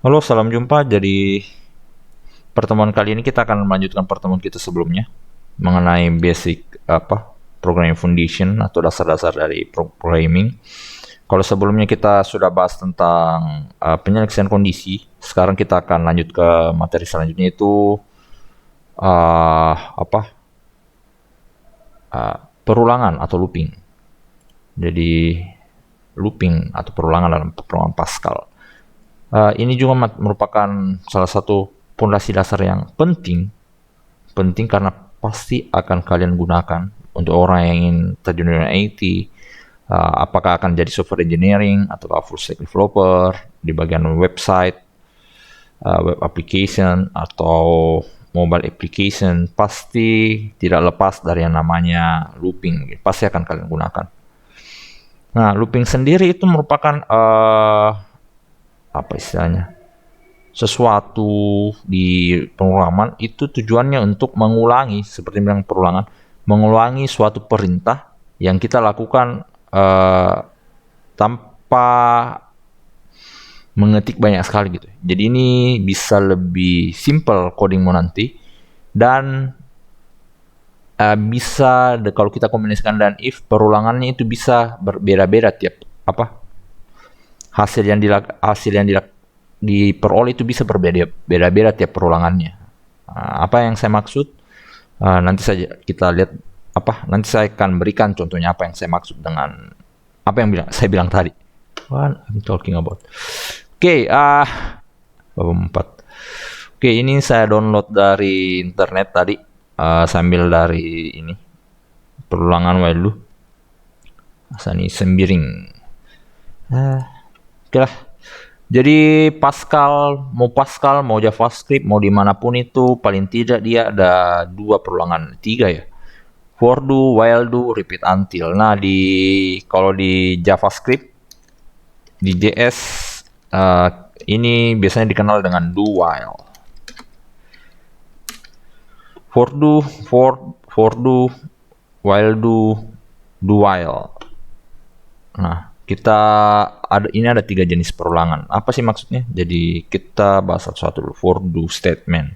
Halo, salam jumpa. Jadi, pertemuan kali ini kita akan melanjutkan pertemuan kita sebelumnya mengenai basic programming foundation atau dasar-dasar dari programming. Kalau sebelumnya kita sudah bahas tentang penyeleksian kondisi, sekarang kita akan lanjut ke materi selanjutnya itu uh, apa perulangan atau looping. Jadi looping atau perulangan dalam programming Pascal. Ini juga merupakan salah satu pondasi dasar yang penting karena pasti akan kalian gunakan untuk orang yang ingin terjun di IT, apakah akan jadi software engineering atau full stack developer di bagian website, web application atau mobile application, pasti tidak lepas dari yang namanya looping, pasti akan kalian gunakan. Nah, looping sendiri itu merupakan apa istilahnya, sesuatu di pengulaman itu tujuannya untuk mengulangi, seperti bilang perulangan, mengulangi suatu perintah yang kita lakukan tanpa mengetik banyak sekali gitu. Jadi ini bisa lebih simple codingmu nanti, dan bisa kalau kita kombinasikan dan if, perulangannya itu bisa berbeda-beda tiap hasil yang diperoleh itu bisa berbeda-beda tiap perulangannya. Apa yang saya maksud? Nanti saja kita lihat nanti saya akan berikan contohnya apa yang saya maksud dengan apa yang saya bilang tadi. What I'm talking about. Oke, bab 4. Oke, ini saya download dari internet tadi, sambil dari ini perulangan while loop. Asani sembiring. Oke lah. Jadi Pascal mau JavaScript mau dimanapun itu paling tidak dia ada 2 perulangan, 3 ya. For do, while do, repeat until. Nah, kalau di JavaScript, di JS, ini biasanya dikenal dengan do while. For do, while do while. Nah, ini ada 3 jenis perulangan. Apa sih maksudnya? Jadi kita bahas satu-satu dulu. For do statement.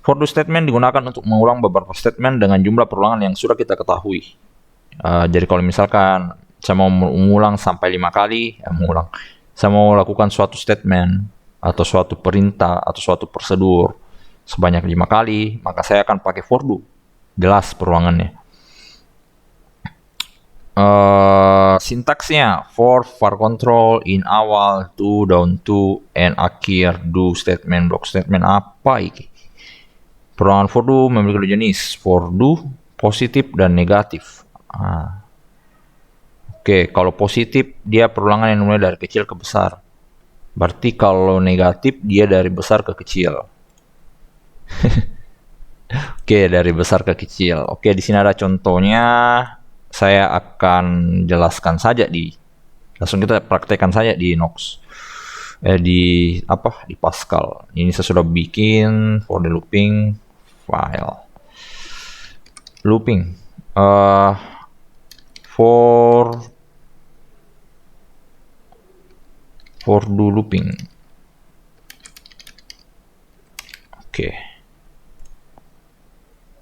For do statement digunakan untuk mengulang beberapa statement dengan jumlah perulangan yang sudah kita ketahui. Jadi kalau misalkan saya mau mengulang sampai 5 kali, saya mau lakukan suatu statement atau suatu perintah atau suatu prosedur sebanyak 5 kali, maka saya akan pakai for do. Jelas perulangannya. Sintaksnya for, var control, in awal, to, down to, and akhir, do, statement, block statement. Apa ini? Perulangan for do memiliki 2 jenis, for do positif dan negatif. Oke, kalau positif dia perulangan yang mulai dari kecil ke besar. Berarti kalau negatif dia dari besar ke kecil. Oke, dari besar ke kecil. Oke, di sini ada contohnya. Saya akan jelaskan saja langsung kita praktekkan saja di Nox. Di Pascal. Ini saya sudah bikin for the looping file. Looping. For do looping. Oke.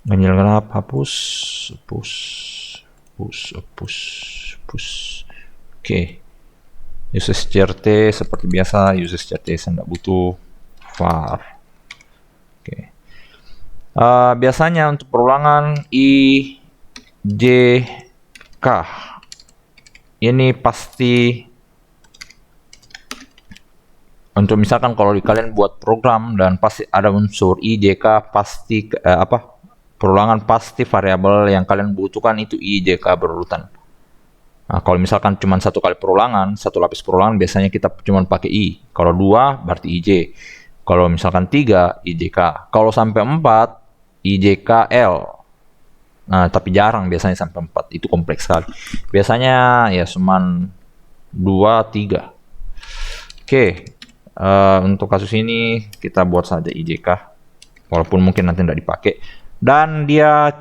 Ganjil genap hapus. Oke. Uses CRT seperti biasa, uses CRT saya nggak butuh var. Oke. Biasanya untuk perulangan IJK ini pasti untuk misalkan kalau kalian buat program dan pasti ada unsur IJK, pasti perulangan pasti variabel yang kalian butuhkan itu IJK berurutan. Nah, kalau misalkan cuma 1 kali perulangan, 1 lapis perulangan, biasanya kita cuma pakai I. Kalau 2 berarti IJ. Kalau misalkan 3 IJK. Kalau sampai 4 IJKL. Nah, tapi jarang biasanya sampai 4. Itu kompleks sekali. Biasanya ya cuma 2, 3. Oke. Untuk kasus ini kita buat saja IJK. Walaupun mungkin nanti tidak dipakai. Dan dia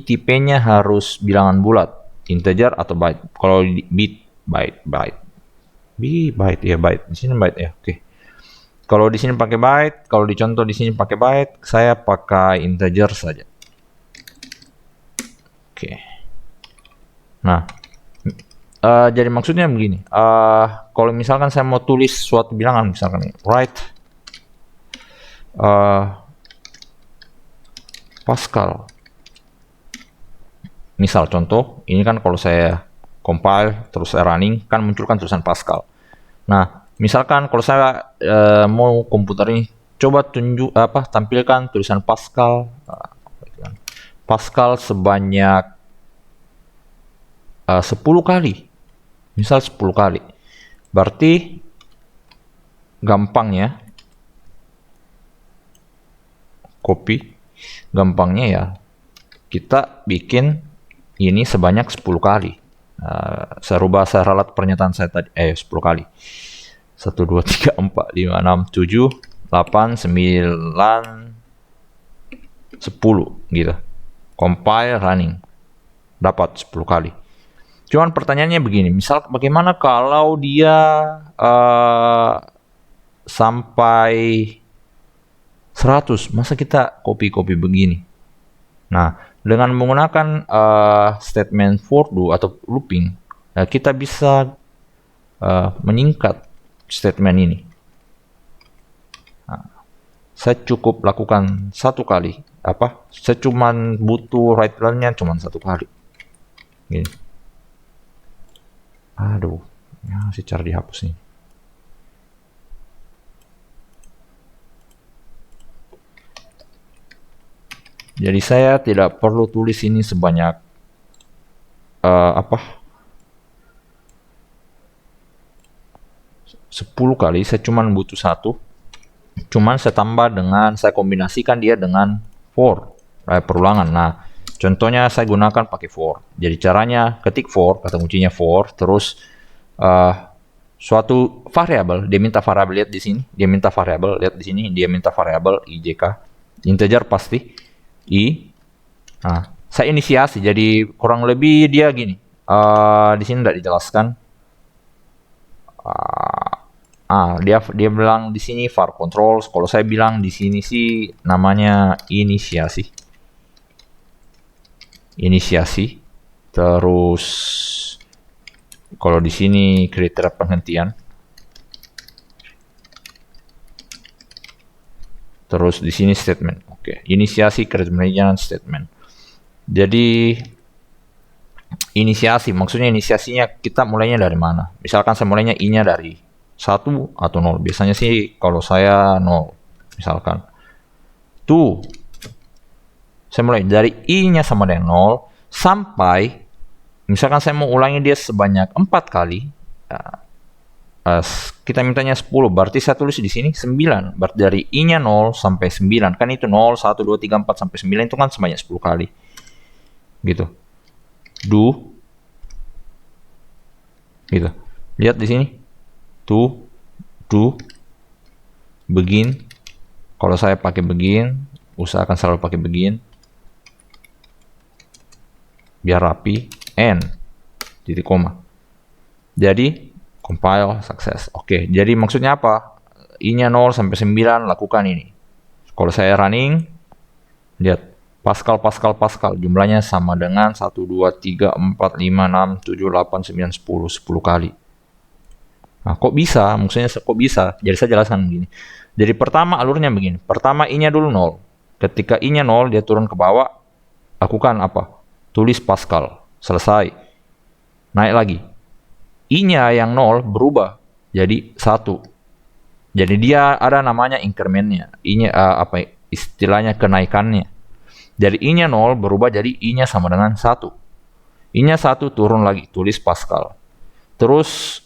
tipenya harus bilangan bulat, integer atau byte. Kalau byte. Di sini byte ya, oke. Kalau di sini pakai byte, kalau di contoh di sini pakai byte, saya pakai integer saja. Oke. Nah, jadi maksudnya begini. Kalau misalkan saya mau tulis suatu bilangan, misalkan write Pascal. Misal contoh, ini kan kalau saya compile terus saya running, kan munculkan tulisan Pascal. Nah, misalkan kalau saya mau komputer ini coba tampilkan tulisan Pascal, Pascal sebanyak 10 kali, misal 10 kali, berarti gampangnya ya kita bikin ini sebanyak 10 kali. Saya rubah, saya ralat pernyataan saya tadi 10 kali. 1 2 3 4 5 6 7 8 9 10 gitu. Compile running dapat 10 kali. Cuman pertanyaannya begini, misal bagaimana kalau dia sampai 100, masa kita copy begini? Nah, dengan menggunakan statement for do atau looping, kita bisa meningkat statement ini. Nah, saya cukup lakukan satu kali. Saya cuman butuh write learn-nya cuman satu kali. Gini. Aduh, ya secara dihapus nih. Jadi saya tidak perlu tulis ini sebanyak 10 kali, saya cuman butuh satu. Cuman saya tambah dengan, saya kombinasikan dia dengan for, perulangan. Nah, contohnya saya gunakan pakai for. Jadi caranya ketik for, kata kuncinya for, terus suatu variabel, dia minta variabel, lihat di sini, dia minta variabel, lihat di sini, dia minta variabel IJK, integer pasti, I. Nah, saya inisiasi, jadi kurang lebih dia gini. Di sini tidak dijelaskan. Dia bilang di sini var controls. Kalau saya bilang di sini sih namanya inisiasi. Terus kalau di sini kriteria penghentian. Terus di sini statement. Oke, inisiasi, kriteria statement. Jadi inisiasi, maksudnya inisiasinya kita mulainya dari mana? Misalkan saya mulainya I-nya dari 1 atau 0. Biasanya sih kalau saya 0. Misalkan tuh saya mulai dari I-nya sama dengan 0 sampai misalkan saya mau ulangi dia sebanyak 4 kali. Kita mintanya 10, berarti saya tulis di sini 9. Berarti dari I-nya 0 sampai 9. Kan itu 0, 1, 2, 3, 4 sampai 9 itu kan sebanyak 10 kali. Gitu. Do. Gitu. Lihat di sini. Do. Begin. Kalau saya pakai begin, usahakan selalu pakai begin. Biar rapi. End. Titik koma. Jadi compile sukses. Oke, jadi maksudnya apa? I-nya 0 sampai 9 lakukan ini. Kalau saya running, lihat Pascal jumlahnya sama dengan 1 2 3 4 5 6 7 8 9 10 kali. Nah, kok bisa? Maksudnya kok bisa? Jadi saya jelaskan begini. Jadi pertama alurnya begini. Pertama I-nya dulu 0. Ketika I-nya 0 dia turun ke bawah, lakukan apa? Tulis Pascal. Selesai. Naik lagi. I-nya yang 0 berubah jadi 1. Jadi dia ada namanya increment-nya. I-nya istilahnya kenaikannya. Dari I-nya 0 berubah jadi I-nya sama dengan 1. I-nya 1 turun lagi, tulis Pascal. Terus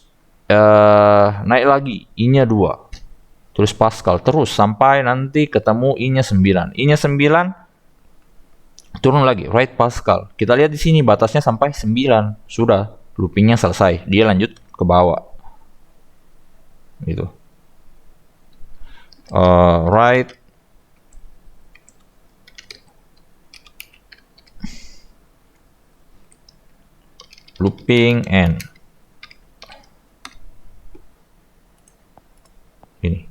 naik lagi, I-nya 2. Tulis Pascal. Terus sampai nanti ketemu I-nya 9. I-nya 9 turun lagi, write Pascal. Kita lihat di sini batasnya sampai 9. Sudah, loopingnya selesai. Dia lanjut ke bawah. Gitu. Write looping end. Ini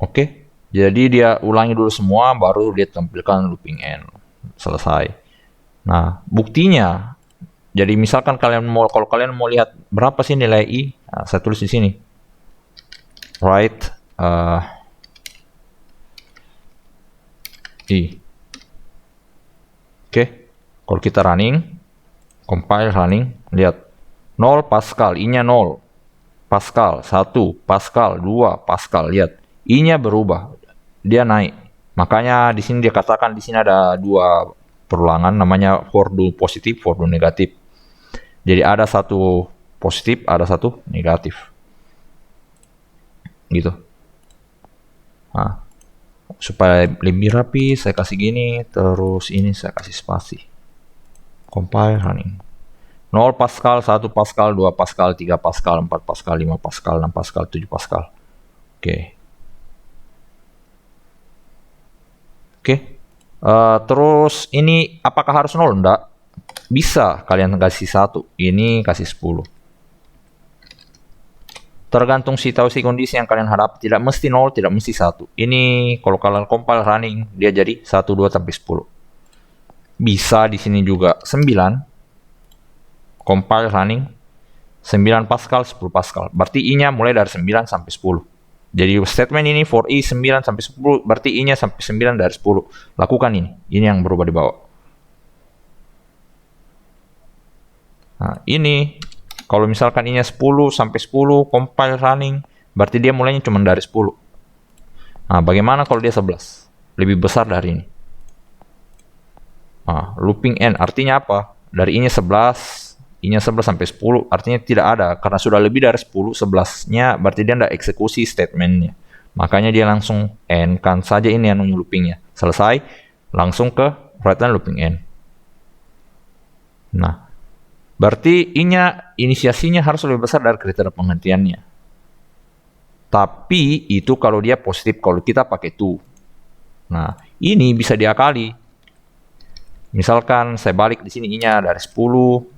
Oke. Jadi dia ulangi dulu semua, baru dia tampilkan looping end. Selesai. Nah, buktinya, jadi misalkan kalau kalian mau lihat berapa sih nilai i, nah, saya tulis di sini. Write i. Oke. Kalau kita running, compile running, lihat 0 Pascal, i-nya 0. Pascal 1, Pascal 2, Pascal, lihat. I-nya berubah. Dia naik. Makanya di sini dia katakan di sini ada dua perulangan namanya for do positif, for do negatif. Jadi ada satu positif, ada satu negatif. Gitu. Nah, supaya lebih rapi saya kasih gini, terus ini saya kasih spasi. Compile running. 0 Pascal, 1 Pascal, 2 Pascal, 3 Pascal, 4 Pascal, 5 Pascal, 6 Pascal, 7 Pascal. Oke. Oke. Terus ini apakah harus 0? Enggak. Bisa kalian kasih 1. Ini kasih 10. Tergantung situasi kondisi yang kalian hadapi. Tidak mesti 0, tidak mesti 1. Ini kalau kalian compile running, dia jadi 1, 2, sampai 10. Bisa di sini juga 9. Compile running 9 Pascal, 10 Pascal. Berarti I-nya mulai dari 9 sampai 10. Jadi statement ini for I 9 sampai 10, berarti I-nya sampai 9 dari 10. Lakukan ini. Ini yang berubah di bawah. Nah, ini kalau misalkan I-nya 10 sampai 10 compile running, berarti dia mulainya cuma dari 10. Nah, bagaimana kalau dia 11? Lebih besar dari ini. Nah, looping end artinya apa? Dari I-nya 11, I-nya 11 sampai 10 artinya tidak ada, karena sudah lebih dari 10, 11-nya berarti dia tidak eksekusi statementnya. Makanya dia langsung end-kan saja ini yang loopingnya. Selesai, langsung ke write looping end. Nah, berarti I-nya inisiasinya harus lebih besar dari kriteria penghentiannya. Tapi itu kalau dia positif, kalau kita pakai to. Nah, ini bisa diakali. Misalkan saya balik di sini I-nya dari 10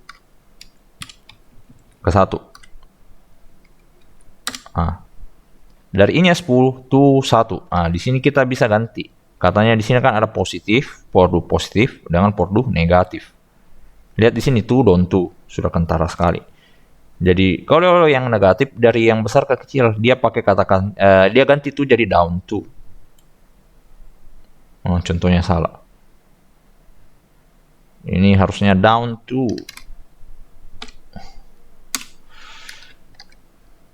ke 1. Nah, dari I-nya 10 to 1. Nah, di sini kita bisa ganti. Katanya di sini kan ada positif, for do positif dengan for do negatif. Lihat di sini to don't to, sudah kentara sekali. Jadi kalau yang negatif dari yang besar ke kecil, dia pakai katakan dia ganti to jadi down to. Oh, contohnya salah. Ini harusnya down to.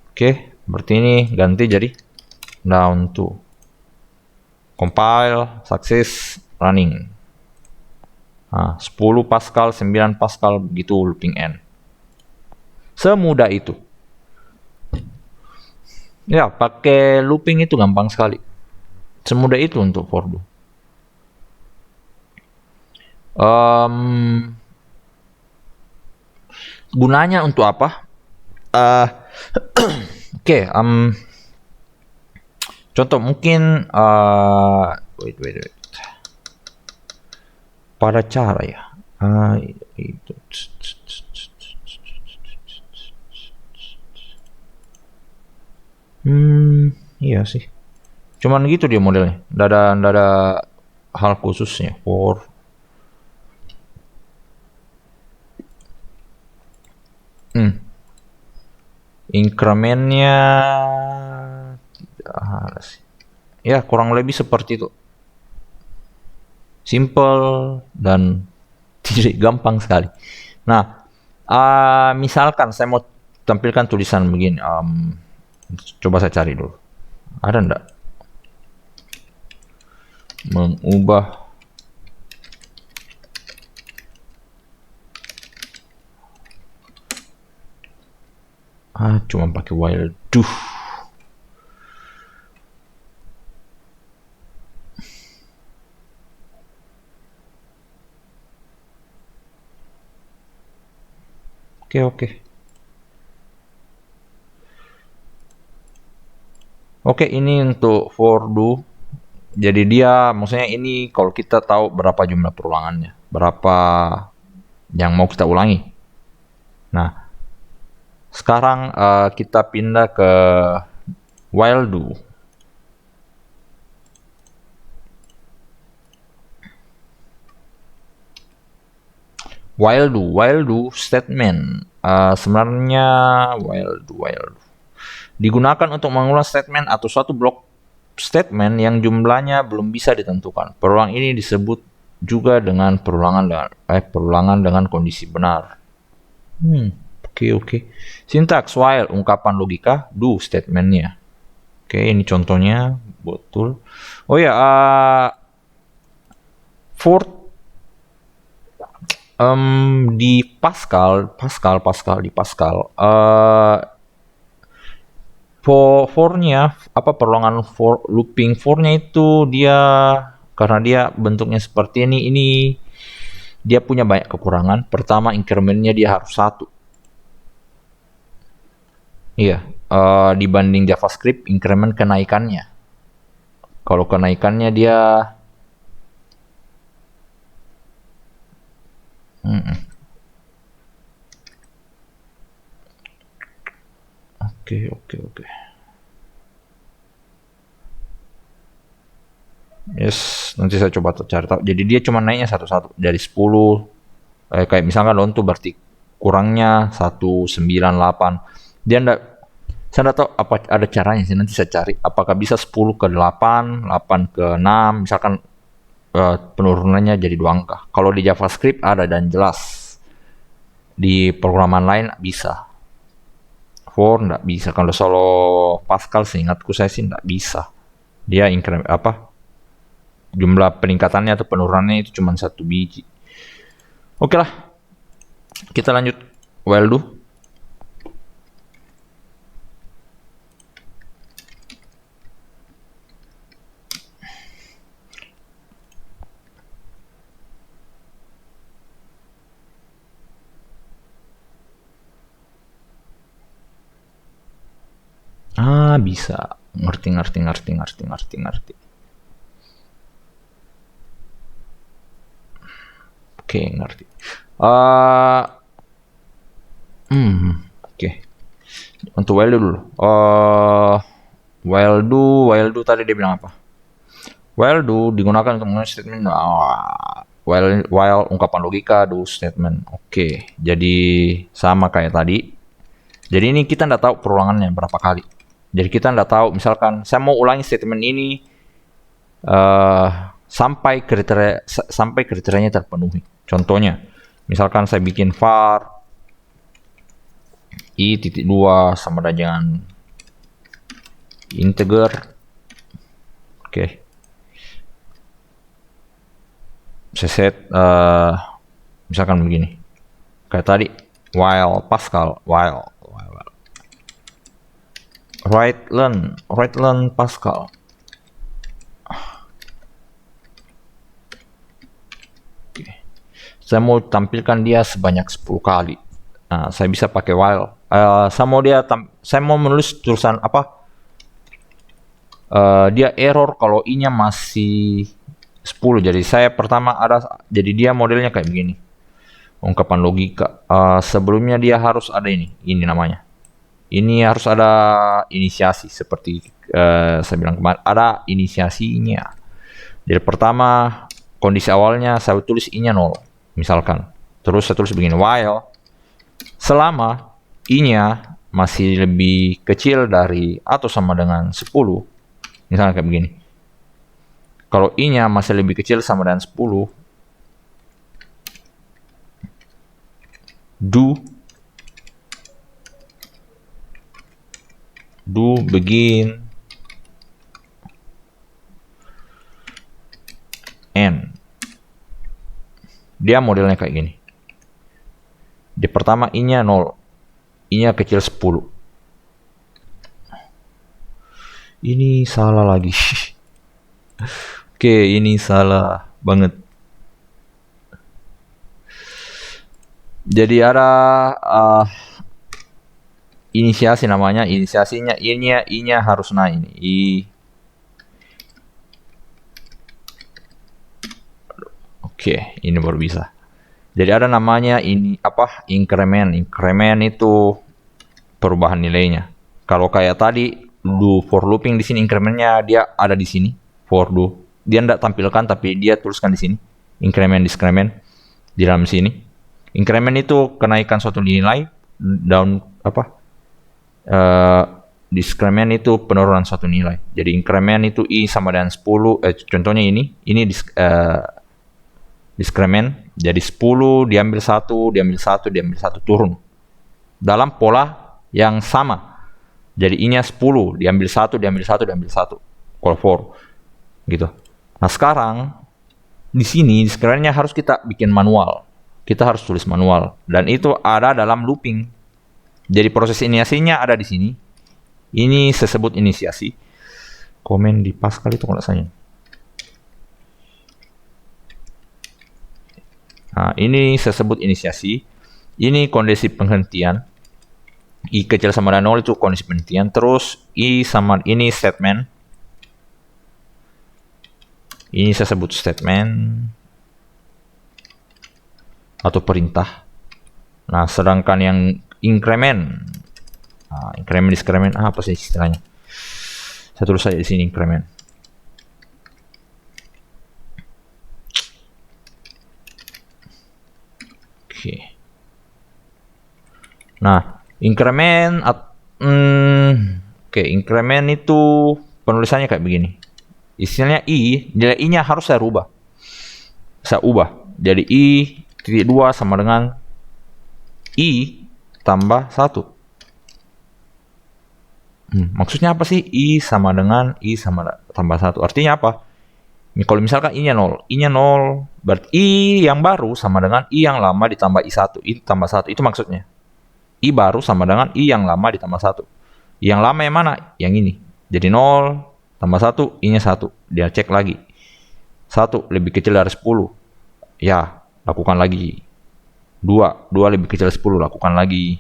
Oke, berarti ini ganti jadi down to. Compile, success, running. Nah, 10 Pascal, 9 Pascal, begitu looping end. Semudah itu. Ya, pakai looping itu gampang sekali. Semudah itu untuk for do. Gunanya untuk apa? Oke, contoh mungkin wait. Pada cara ya. Itu. Iya sih. Cuman gitu dia modelnya. Nggak ada hal khususnya for. Incrementnya tidak ada sih. Ya kurang lebih seperti itu. Simple dan tidak gampang sekali. Nah, misalkan saya mau tampilkan tulisan begini. Coba saya cari dulu. Ada enggak? Mengubah cuma pakai while do. Oke, ini untuk for do. Jadi dia maksudnya ini kalau kita tahu berapa jumlah perulangannya, berapa yang mau kita ulangi. Nah, sekarang kita pindah ke while do. While do statement. Sebenarnya while do digunakan untuk mengulang statement atau suatu blok statement yang jumlahnya belum bisa ditentukan. Perulangan ini disebut juga dengan perulangan dengan kondisi benar. Oke. Sintaks while ungkapan logika, do statementnya. Oke, ini contohnya betul. Oh ya, for di Pascal di Pascal for-nya perulangan for looping for-nya itu dia karena dia bentuknya seperti ini dia punya banyak kekurangan. Pertama, increment-nya dia harus 1. Iya, dibanding JavaScript increment kenaikannya. Kalau kenaikannya dia Oke. Yes, nanti saya coba cari tahu. Jadi dia cuma naiknya satu-satu dari 10. Kayak misalkan loan tuh berarti kurangnya 198. Saya enggak tahu apa ada caranya sih, nanti saya cari. Apakah bisa 10 ke 8, 8 ke 6, misalkan penurunannya jadi 2 angka. Kalau di JavaScript ada dan jelas. Di programan lain bisa. For enggak bisa. Kalau solo Pascal seingatku saya sih enggak bisa. Dia increment jumlah peningkatannya atau penurunannya itu cuma 1 biji. Oke lah. Kita lanjut while do. Bisa. Ngerti. Oke, ngerti. Oke. Untuk while do dulu. While do tadi dia bilang apa? While do digunakan untuk menggunakan statement. While ungkapan logika, do statement. Oke. Jadi sama kayak tadi. Jadi ini kita nggak tahu perulangannya berapa kali. Jadi kita nggak tahu, misalkan saya mau ulangi statement ini sampai kriterianya terpenuhi. Contohnya, misalkan saya bikin var i.2 sama dengan integer. Oke. Saya set misalkan begini. Kayak tadi while Pascal, while write learn Pascal. Saya mau tampilkan dia sebanyak 10 kali. Nah, saya bisa pakai while. Saya mau menulis tulisan dia error kalau i-nya masih 10. Jadi saya pertama jadi dia modelnya kayak begini. Ungkapan logika. Sebelumnya dia harus ada ini namanya. Ini harus ada inisiasi seperti saya bilang kemarin, ada inisiasinya. Jadi pertama kondisi awalnya saya tulis i-nya 0. Misalkan, terus saya tulis begini, while selama i-nya masih lebih kecil dari atau sama dengan 10, misalnya kayak begini. Kalau i-nya masih lebih kecil sama dengan 10, do begin end. Dia modelnya kayak gini. Di pertama i-nya 0. I-nya kecil 10. Ini salah lagi. Oke, ini salah banget. Jadi ada inisiasi namanya. Inisiasinya i-nya harus naik ini. Oke, ini baru bisa. Jadi ada namanya ini increment. Increment itu perubahan nilainya. Kalau kayak tadi do for looping di sini incrementnya dia ada di sini. For do. Dia tidak tampilkan tapi dia tuliskan di sini. Increment discrement di dalam sini. Increment itu kenaikan suatu nilai, down discrement itu penurunan suatu nilai. Jadi increment itu I sama dengan 10, contohnya ini discrement, jadi 10 diambil 1, diambil 1, diambil 1 turun. Dalam pola yang sama. Jadi I-nya 10, diambil 1, diambil 1, diambil 1. Call for. Gitu. Nah, sekarang di sini discrement-nya harus kita bikin manual. Kita harus tulis manual dan itu ada dalam looping. Jadi proses inisiasinya ada di sini. Ini saya sebut inisiasi. Komen di Pascal itu kalau saya. Nah, ini saya sebut inisiasi. Ini kondisi penghentian. I kecil sama dengan 0 itu kondisi penghentian. Terus I sama ini statement. Ini saya sebut statement atau perintah. Nah, sedangkan yang increment, discrement apa sih istilahnya? Saya tulis saja di sini increment. Oke. Nah, increment, increment itu penulisannya kayak begini. Istilahnya nilai I-nya harus saya ubah. Jadi I.2 sama dengan I tambah 1. Maksudnya apa sih? I sama dengan I sama tambah 1. Artinya apa? Kalau misalkan I-nya 0. I-nya 0. Berarti I yang baru sama dengan I yang lama ditambah I1. I tambah 1. Itu maksudnya. I baru sama dengan I yang lama ditambah 1. Yang lama yang mana? Yang ini. Jadi 0 tambah 1. I-nya 1. Dia cek lagi. 1 lebih kecil dari 10. Ya, lakukan lagi. 2 lebih kecil 10, lakukan lagi.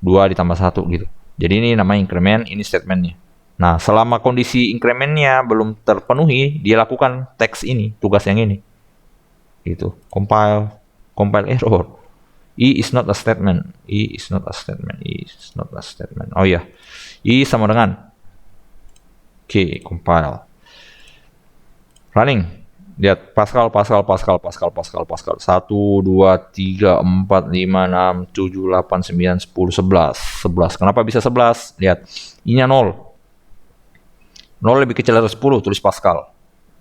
2 ditambah 1 gitu. Jadi ini namanya increment, ini statementnya. Nah, selama kondisi incrementnya belum terpenuhi, dia lakukan teks ini, tugas yang ini. Gitu. Compile error. I is not a statement. I is not a statement. I is not a statement. Oh iya. I sama dengan. Oke, compile. Running. Lihat Pascal. 1, 2, 3, 4, 5, 6, 7, 8, 9, 10, 11. Kenapa bisa 11? Lihat. I-nya 0. 0 lebih kecil dari 10, tulis Pascal.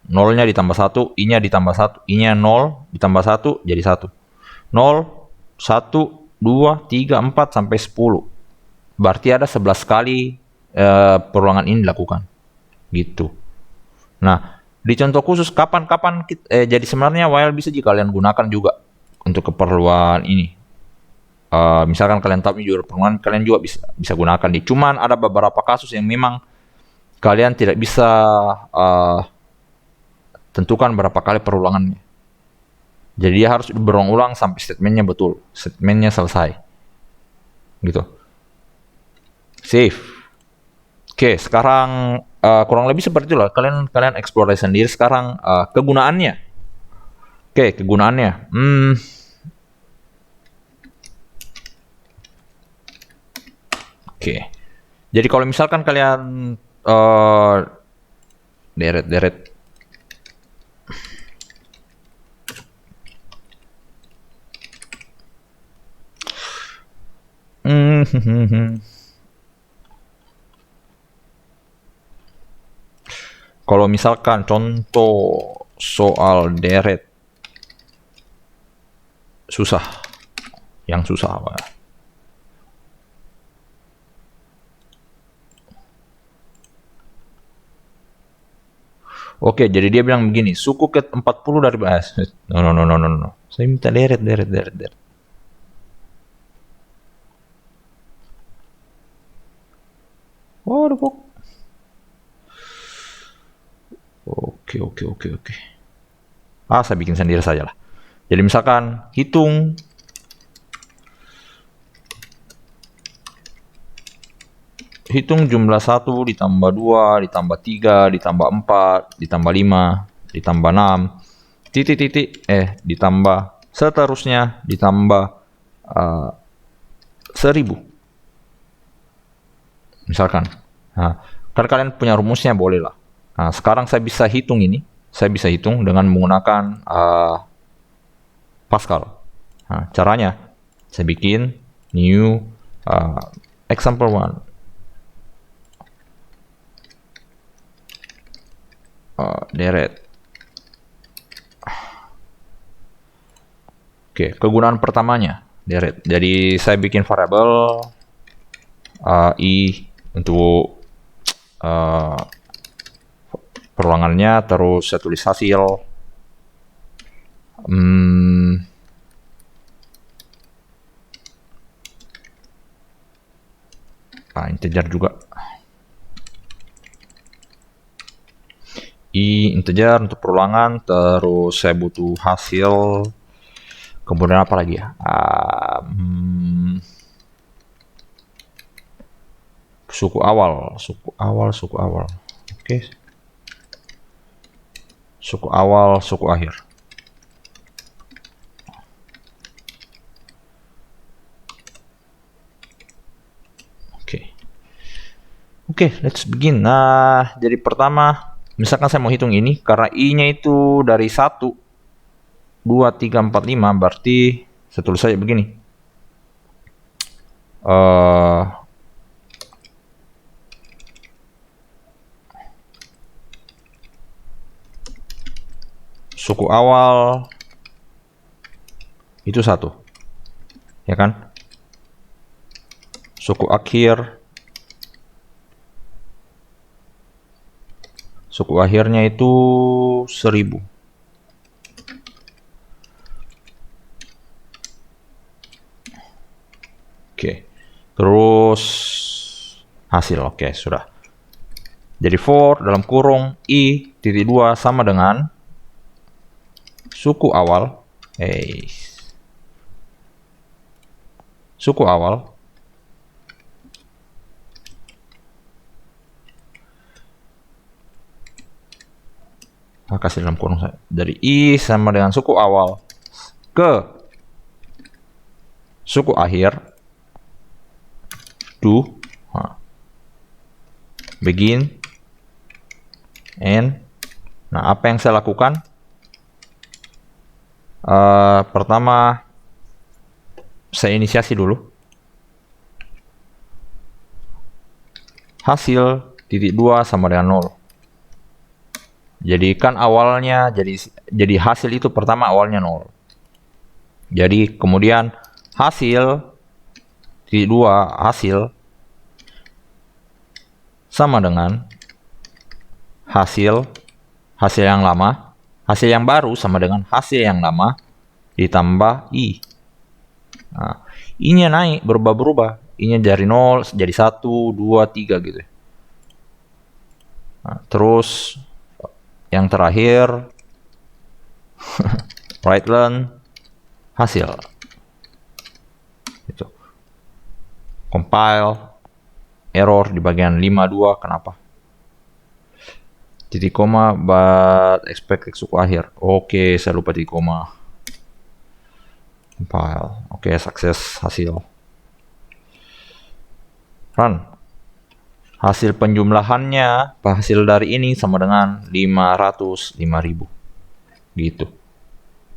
0-nya ditambah 1, I-nya ditambah 1. I-nya 0 ditambah 1, jadi 1. 0, 1, 2, 3, 4, sampai 10. Berarti ada 11 kali perulangan ini dilakukan. Gitu. Nah, di contoh khusus kapan jadi sebenarnya while bisa jika kalian gunakan juga untuk keperluan ini. Misalkan kalian tahu juga perulangan, kalian juga bisa gunakan di. Cuman ada beberapa kasus yang memang kalian tidak bisa tentukan berapa kali perulangannya. Jadi dia harus berulang-ulang sampai statementnya betul, statementnya selesai. Gitu. Save. Oke, sekarang kurang lebih seperti itulah. Kalian explore sendiri sekarang kegunaannya. Oke, kegunaannya. Oke. Jadi kalau misalkan kalian deret. Kalau misalkan contoh soal deret susah, yang susah apa? Oke, jadi dia bilang begini, suku ke 40 dari bahas. No. Saya minta deret. Waduh, kok. Oke. Saya bikin sendiri saja lah. Jadi misalkan hitung jumlah 1 ditambah 2 ditambah 3 ditambah 4 ditambah 5 ditambah 6 ditambah seterusnya ditambah 1000 misalkan. Nah, kan kalian punya rumusnya, boleh lah. Nah, sekarang saya bisa hitung ini. Saya bisa hitung dengan menggunakan Pascal. Nah, caranya saya bikin new example one. Deret. Oke, kegunaan pertamanya deret. Jadi saya bikin variabel i untuk perulangannya, terus saya tulis hasil. Integer juga. Integer untuk perulangan, terus saya butuh hasil. Kemudian apa lagi ya? Suku awal. Oke. Suku awal, suku akhir. Oke, let's begin. Nah, jadi pertama, misalkan saya mau hitung ini, karena i-nya itu dari 1, 2, 3, 4, 5, berarti saya tulis saja begini. Suku awal itu 1, ya kan? Suku akhirnya itu 1000. Oke, terus hasil. Oke, sudah. Jadi for dalam kurung i titik 2 sama dengan suku awal. Suku awal kasih dalam kurung saya. Dari i sama dengan suku awal ke suku akhir do begin end. Nah, apa yang saya lakukan? Pertama saya inisiasi dulu. Hasil titik 2 sama dengan 0. Jadi kan awalnya jadi hasil itu pertama awalnya 0. Jadi kemudian hasil titik 2 hasil sama dengan hasil yang lama, hasil yang baru sama dengan hasil yang lama ditambah i. Nah, i-nya naik, berubah-berubah. I-nya dari 0 jadi 1, 2, 3 gitu. Nah, terus yang terakhir right len hasil. Itu. Compile error di bagian 52, kenapa? Titik koma but expected suku akhir. Oke, saya lupa titik koma. Compile. Oke, sukses hasil. Run. Hasil penjumlahannya, hasil dari ini sama dengan 500, 5000. Gitu.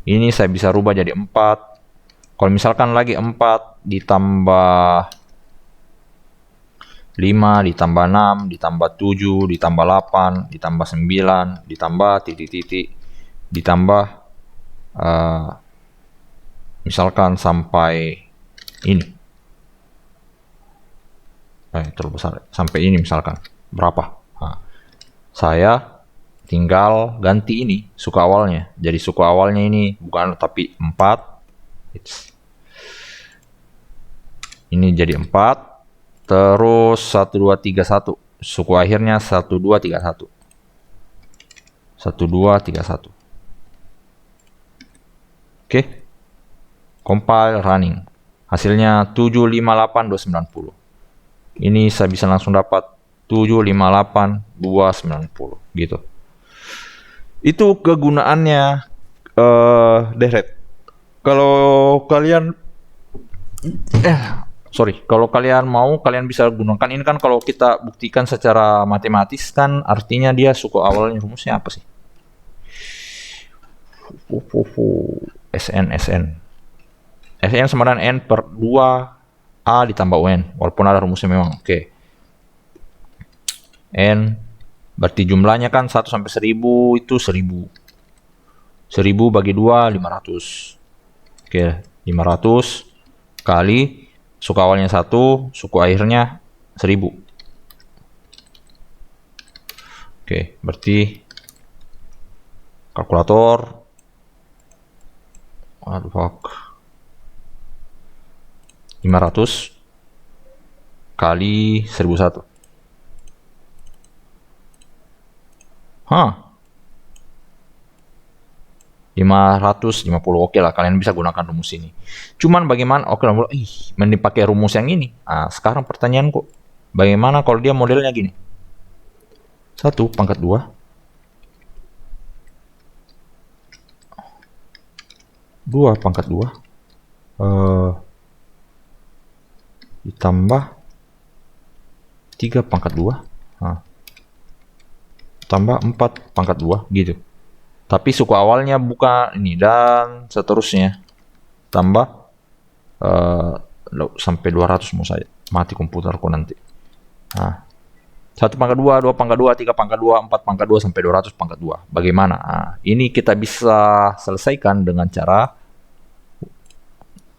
Ini saya bisa rubah jadi 4. Kalau misalkan lagi 4 ditambah 5, ditambah 6, ditambah 7, ditambah 8, ditambah 9, ditambah titik-titik, ditambah misalkan sampai ini. Terlalu besar. Sampai ini misalkan. Berapa? Nah, saya tinggal ganti ini suku awalnya. Jadi suku awalnya ini bukan tapi 4. Ini jadi 4. Terus 1, 2, 3, 1. Suku akhirnya 1, 2, 3, 1. 1, 2, 3, 1. Oke. Compile running. Hasilnya 758,290. Ini saya bisa langsung dapat 758,290 gitu. Itu kegunaannya deret. Kalau kalian kalau kalian mau, kalian bisa gunakan ini kan. Kalau kita buktikan secara matematis kan artinya dia suku awalnya rumusnya apa sih? SN Sn sama dengan N per 2 A ditambah UN. Walaupun ada rumusnya memang. Oke. N berarti jumlahnya kan 1 sampai 1000 itu 1000. 1000 bagi 2, 500. Oke, 500 kali suku awalnya 1, suku akhirnya 1000. Oke, berarti kalkulator. Aduh, fuck. 500 kali 1001. Hah. 550. Oke lah, kalian bisa gunakan rumus ini. Cuman bagaimana? Oke lah, mending pakai rumus yang ini. Nah, sekarang pertanyaanku, bagaimana kalau dia modelnya gini? 1 pangkat 2 2 pangkat 2 ditambah 3 pangkat 2 tambah 4 pangkat 2 gitu. Tapi suku awalnya bukan ini dan seterusnya. Tambah sampai 200 mau saya. Mati komputerku nanti. Nah, 1 pangkat 2, 2 pangkat 2, 3 pangkat 2, 4 pangkat 2, sampai 200 pangkat 2. Bagaimana? Nah, ini kita bisa selesaikan dengan cara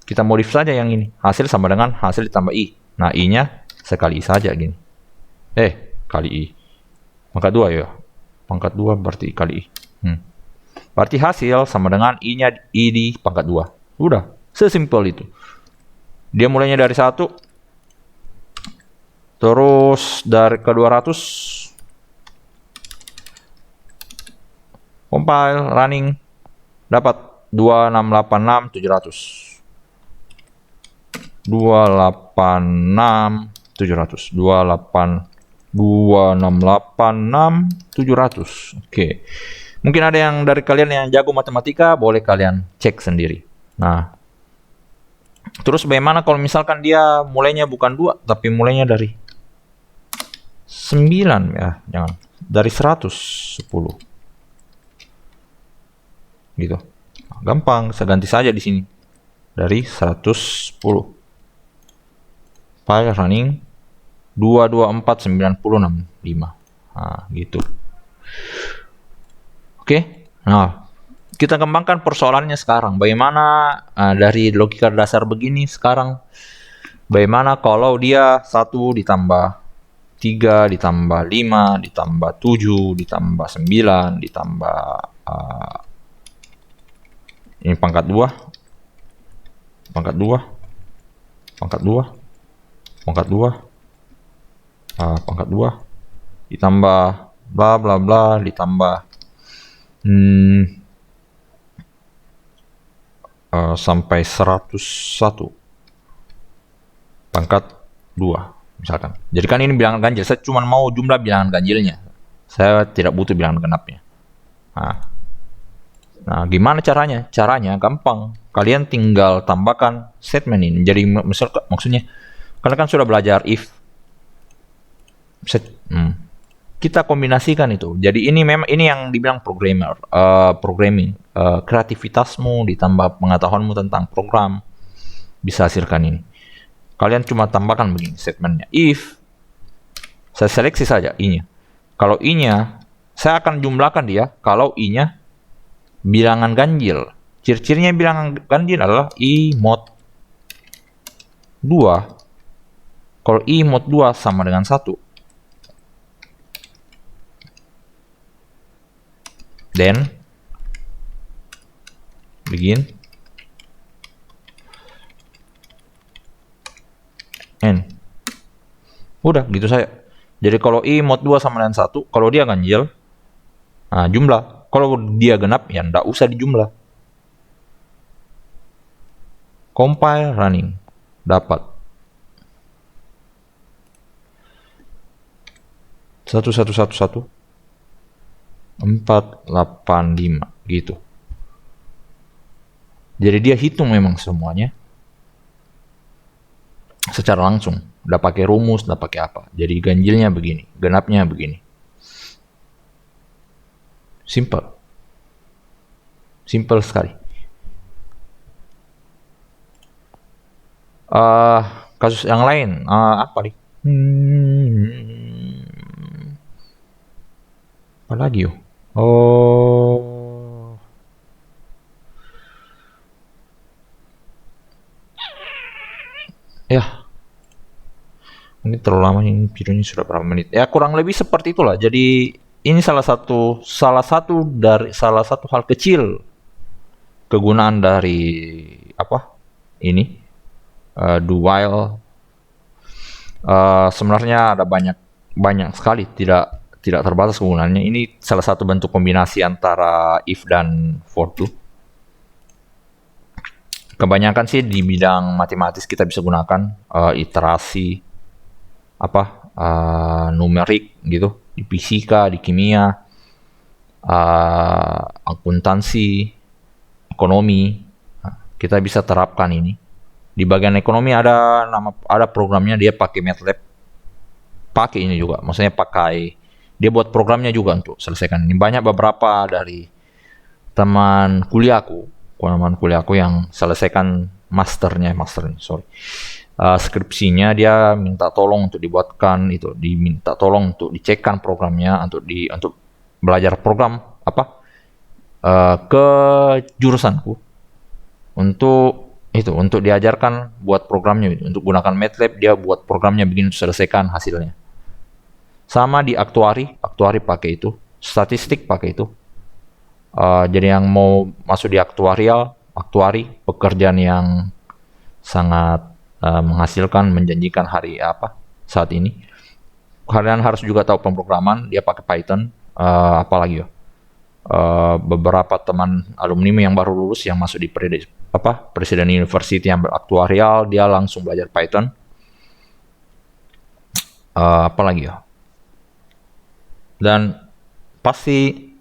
kita modif saja yang ini. Hasil sama dengan hasil ditambah I. Nah, I-nya sekali I saja gini. Kali I. Pangkat 2 ya. Pangkat 2 berarti kali I. Berarti hasil sama dengan I-nya I di pangkat 2. Udah, sesimpel itu. Dia mulainya dari 1. Terus dari ke 200. Compile, running. Dapat 2686 700. 286 700. 2686 700. Oke. Mungkin ada yang dari kalian yang jago matematika, boleh kalian cek sendiri. Nah, terus bagaimana kalau misalkan dia mulainya bukan 2, tapi mulainya dari 9 ya, jangan. Dari 110. Gitu. Nah, gampang, saya ganti saja di sini. Dari 110. File running 224965. Nah, gitu. Oke. Nah, kita kembangkan persoalannya sekarang. Bagaimana dari logika dasar begini sekarang, bagaimana kalau dia 1 ditambah 3 ditambah 5 ditambah 7 ditambah 9 ditambah ini pangkat 2 pangkat 2 pangkat 2 pangkat 2 pangkat 2 ditambah bla bla bla ditambah sampai 101 pangkat 2 misalkan. Jadi kan ini bilangan ganjil, saya cuma mau jumlah bilangan ganjilnya, saya tidak butuh bilangan genapnya. Nah, gimana caranya? Caranya gampang, kalian tinggal tambahkan statement ini. Jadi maksudnya kalian kan sudah belajar if set, kita kombinasikan itu. Jadi ini memang ini yang dibilang programming. Kreativitasmu ditambah pengetahuanmu tentang program bisa hasilkan ini. Kalian cuma tambahkan begini statementnya. If saya seleksi saja I-nya. Kalau I-nya saya akan jumlahkan dia kalau I-nya bilangan ganjil. Ciri-cirinya bilangan ganjil adalah I mod 2. Kalau I mod 2 sama dengan 1. Then begin N. Udah gitu saya. Jadi kalau I mod 2 sama dengan 1, kalau dia ganjil, nah jumlah. Kalau dia genap, ya ndak usah dijumlah. Compile running. Dapat 1111 485 gitu. Jadi dia hitung memang semuanya secara langsung, udah pakai rumus, udah pakai apa. Jadi ganjilnya begini, genapnya begini. Simple sekali. eh Kasus yang lain, apa nih? Apa lagi yo? Oh, ya, ini terlalu lama, ini videonya sudah berapa menit? Ya kurang lebih seperti itulah. Jadi ini salah satu hal kecil kegunaan dari apa ini do while. Sebenarnya ada banyak banyak sekali, tidak terbatas kegunaannya. Ini salah satu bentuk kombinasi antara if dan for do. Kebanyakan sih di bidang matematis kita bisa gunakan iterasi numerik gitu, di fisika, di kimia, akuntansi, ekonomi. Nah, kita bisa terapkan ini. Di bagian ekonomi ada programnya, dia pakai MATLAB, pakai ini juga. Maksudnya pakai, dia buat programnya juga untuk selesaikan ini. Banyak beberapa dari teman kuliahku yang selesaikan masternya, sorry. Skripsinya dia minta tolong untuk dibuatkan itu, diminta tolong untuk dicekkan programnya untuk belajar program ke jurusanku untuk diajarkan buat programnya itu, untuk gunakan MATLAB, dia buat programnya begini selesaikan hasilnya. Sama di aktuari pakai itu, statistik pakai itu. Jadi yang mau masuk di aktuari pekerjaan yang sangat menghasilkan, menjanjikan saat ini. Kalian harus juga tahu pemrograman, dia pakai Python. Apalagi ya, beberapa teman alumni yang baru lulus yang masuk di Presiden University yang beraktuarial, dia langsung belajar Python. Apalagi ya, dan pasti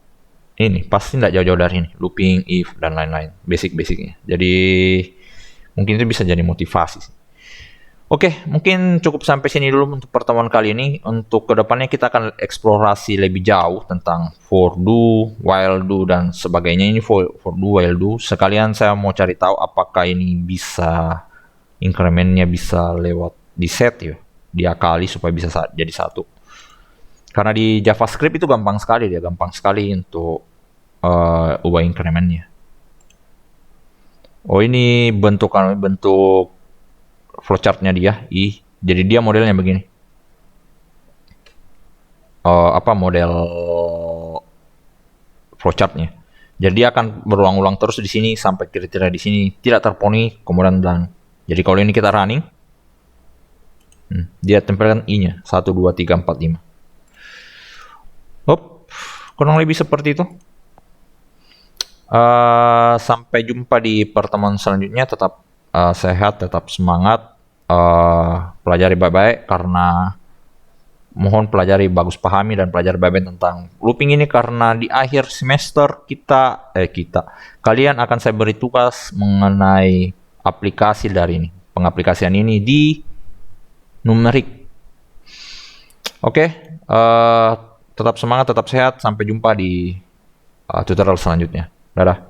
tidak jauh-jauh dari ini, looping, if, dan lain-lain, basic-basicnya. Jadi mungkin itu bisa jadi motivasi. Oke, mungkin cukup sampai sini dulu untuk pertemuan kali ini. Untuk kedepannya kita akan eksplorasi lebih jauh tentang for do, while do, dan sebagainya. Ini for do, while do. Sekalian saya mau cari tahu apakah ini bisa, incrementnya bisa lewat di set ya, diakali supaya bisa jadi satu. Karena di JavaScript itu gampang sekali untuk ubah incrementnya. Oh, ini bentuk flowchartnya dia, jadi dia modelnya begini. Model flowchartnya. Jadi dia akan berulang-ulang terus di sini sampai kriteria di sini tidak terpenuhi, kemudian done. Jadi kalau ini kita running, dia tempelkan i-nya 1 2 3 4 5. Kurang lebih seperti itu. Sampai jumpa di pertemuan selanjutnya. Tetap sehat, tetap semangat, pelajari baik-baik, karena mohon pelajari bagus, pahami dan pelajari baik-baik tentang looping ini, karena di akhir semester kalian akan saya beri tugas mengenai aplikasi dari ini, pengaplikasian ini di numerik. Oke, tetap semangat, tetap sehat, sampai jumpa di tutorial selanjutnya. Dadah.